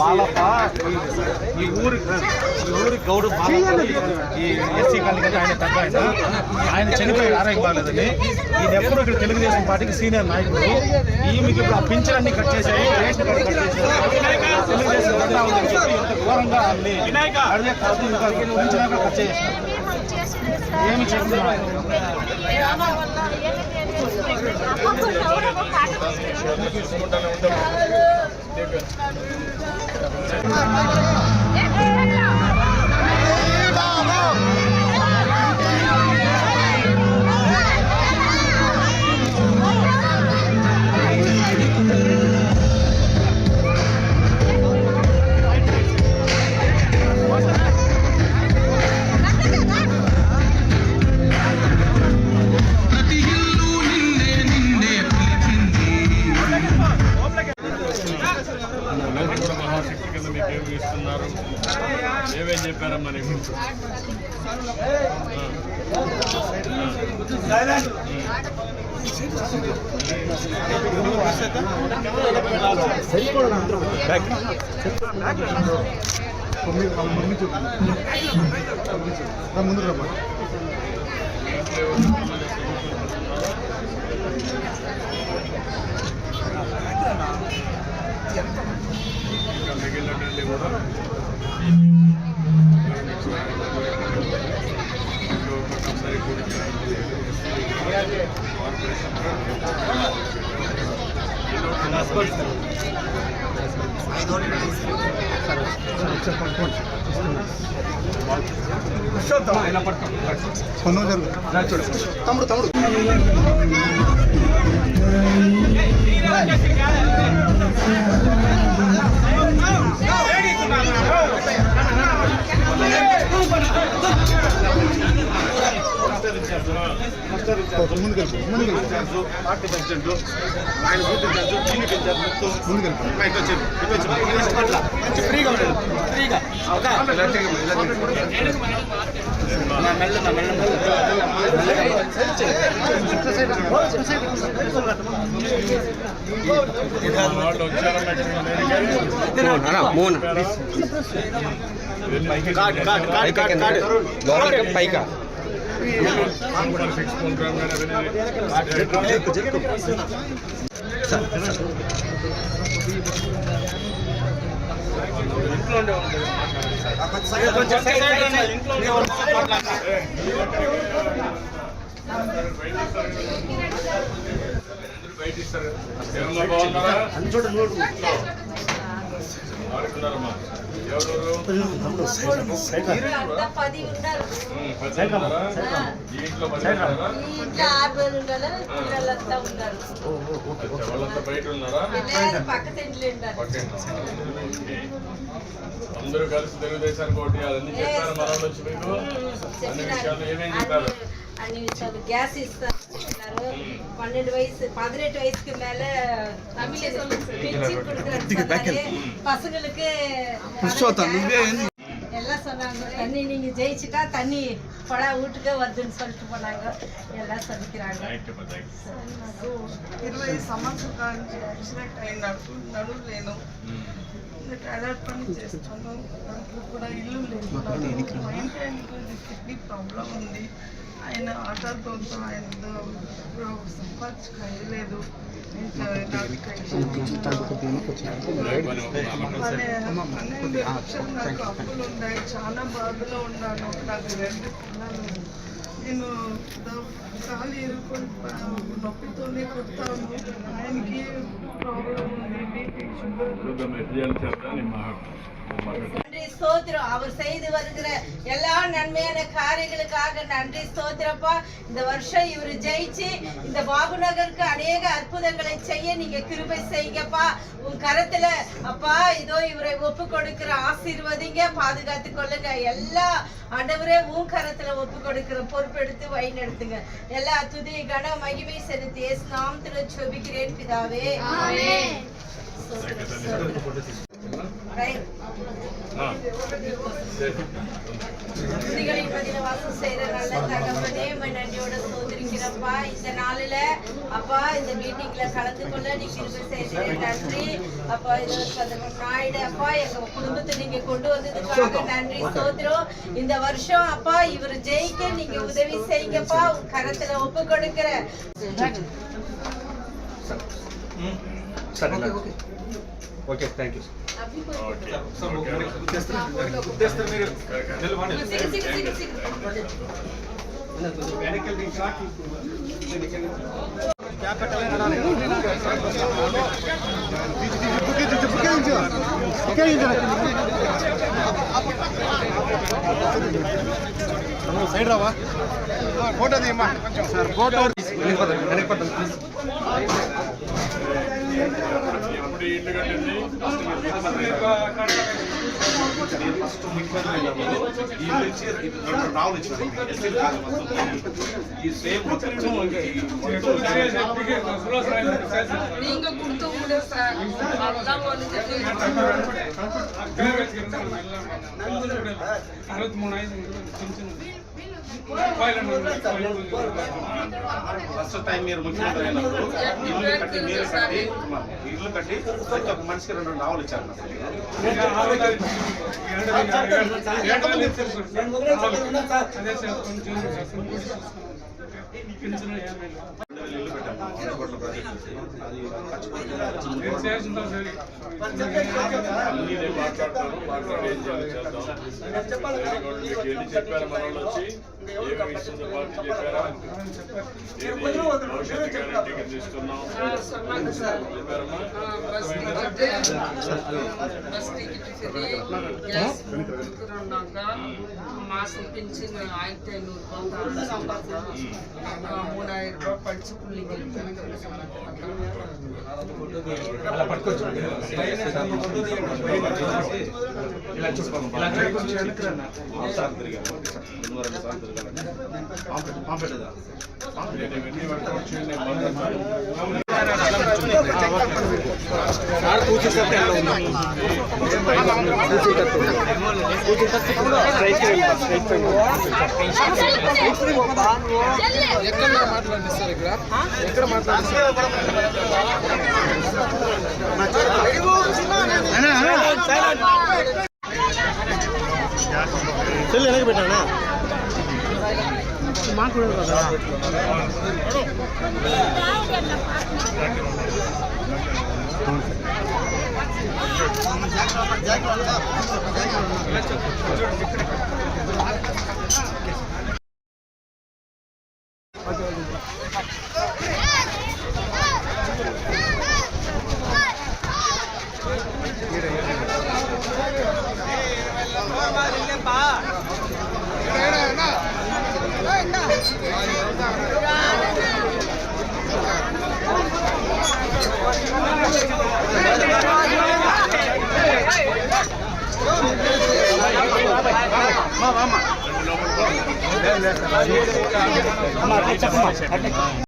బాలప్ప ఈ ఊరి గౌడు ఈ ఎస్సీ కాలనీ ఆయన తగ్గ ఆయన చనిపోయాడు, ఆరోగ్యం బాగలేదని. ఈయన ఎప్పుడు ఇక్కడ తెలుగుదేశం పార్టీకి సీనియర్ నాయకుడు. ఈమెకి ఇప్పుడు ఆ పింఛన్ అన్ని కట్ చేశారు, రేషన్ కార్డు కట్ చేశారు. తెలుగుదేశం దండా ఉందని చెప్పి ఇంత ఘోరంగా అన్ని అడిగే కాదు, ఇంకా పింఛన్ కట్ చేశారు. ఏమి చెప్తున్నారు? మహాశక్తి కింద మీకు ఏమి ఇస్తున్నారు, ఏమేం చెప్పారమ్మా నీకు? ముందు రమ్మా. మిగిలినటువంటి కూడా ఒకసారి తమ్ముడు తమ్ముడు ముందుకెళ్ళి పార్టీ ప్రెసిడెంట్ ఆయన చూపించారు, టీవీ పెంచారు, ముందుకెళ్ళి ఫ్రీగా ఫ్రీగా పైకా బయట ఇస్తారు. ఏమన్నా బాగున్నారా? ఆడుకున్నారమ్మా. ఎవరు? వాళ్ళంతా బయట ఉన్నారా? అందరూ కలిసి తెలుగుదేశానికి ఓటు వేయాలని చెప్పారు. మన వచ్చి మీకు అన్ని విషయాలు ఏమేమి చెప్పారు? అన్ని విషయాలు గ్యాస్ ఇస్తారు, 12 வயசு 18 வயசுக்கு மேல பசங்களுக்கு எல்லாம் சொன்னாங்க. தண்ணி நீங்க ஜெயிச்சுட்டா தண்ணி படா வீட்டுக்கே வருதுன்னு சொல்லிட்டு போனாங்க. எல்லாம் சொல்லிக்கிறாங்க. 20 సంవత్సరాల నుంచి యాక్సిడెంట్ అయినాడు, నడుము లేను, టాయిలెట్ పని చేస్తాను, దాంట్లో కూడా ఇల్లు లేదు, కిడ్నీ ప్రాబ్లం ఉంది. ఆయన ఆటోతో ఆయన సంపాదించలేదు. 12 లక్షలు నాకు అప్పులు ఉన్నాయి. చాలా బాధలో ఉన్నాను. నాకు 2 పిల్లలు. నేను కాలు ఇరుకొని నొప్పితోనే కొడతాను. ఆయనకి ప్రాబ్లం ఉంది, బీపీ, షుగర్. நன்றி ஸ்தோத்திரம். அவர் செய்து வருகிற எல்லா நன்மையான காரியங்களுக்காக நன்றி ஸ்தோத்திரப்பா. இந்த வருஷம் இவர் ஜெயிச்சு இந்த பாபு நகருக்கு அநேக அற்புதங்களை செய்ய நீங்க கிருபை செய்யுங்கப்பா. உன் கரத்துல அப்பா இதோ இவரை ஒப்பு கொடுக்கிற ஆசீர்வதிங்க, பாதுகாத்து கொள்ளுங்க. எல்லா ஆண்டவரே உன் கரத்துல ஒப்பு கொடுக்கிற பொறுப்பெடுத்து வழி நடத்துங்க. எல்லா துதி கன மகிமை செலுத்தி இயேசு நாமத்துல ஜெபிக்கிறேன் பிதாவே. ஆமென். துதிகளின் பதில வாசம் செய்யற நல்ல தகப்பனே உம்மை நன்றியோட ஸ்தோத்திரிக்கிறப்பா. இந்த நாளில அப்பா இந்த மீட்டிங்ல கலந்து கொள்ள நீ கிருபை செய்தீங்க, நன்றி அப்பா. இது நாயுடு அப்பா எங்க குடும்பத்தை நீங்க கொண்டு வந்ததுக்காக நன்றி ஸ்தோத்திரம். இந்த வருஷம் அப்பா இவர் ஜெயிக்க நீங்க உதவி செய்யுங்கப்பா. உங்க கரத்துல ஒப்பு கொடுக்கிற ఓకే థ్యాంక్ యూ సైడ్ రావా ఫోటో తీయమ్మా సార్ ఫోటో వెనక్కి ప్లీజ్ ఎప్పుడు ఇల్లు కట్టింది நீங்க கொடுத்த கூட சார் அதான் வந்து 63 ఫస్ట్ టైం మీరు ముఖ్యమంత్రి అయినప్పుడు ఇల్లు కట్టి మీరు కట్టి ఇల్లు కట్టి ప్రతి ఒక్క మనిషికి 2 నావలు ఇచ్చారు ఇల్లు పెట్టాము అన్నీ నేను మాట్లాడతాను, మాట్లాడి ఏం చేయాలో చేద్దాం. మీకు ఎన్ని చెప్పారు మన వాళ్ళు వచ్చి ఏమి ఇస్తుందో పార్టీ చెప్పారా? భవిష్యత్తు గ్యారంటీ కింద ఇస్తున్నాం చెప్పారమ్మా? బస్ టికెట్ ఫ్రీ, గ్యాస్ ఉన్నాక మాసం పింఛన్ 1500 రూపాయలు, 3000 రూపాయలు படிச்சு பிள்ளைங்களுக்கு అలా పట్టుకోవచ్చు ఇలా చూసుకోండి సార్ తిరిగారు పంపెట్టదా సార్ కూర్చోస్తే ఎక్కడ మాట్లాడండి సార్ ఇక్కడ ఎక్కడ మాట్లాడండి చెల్లి వెనక పెట్టానా మాకు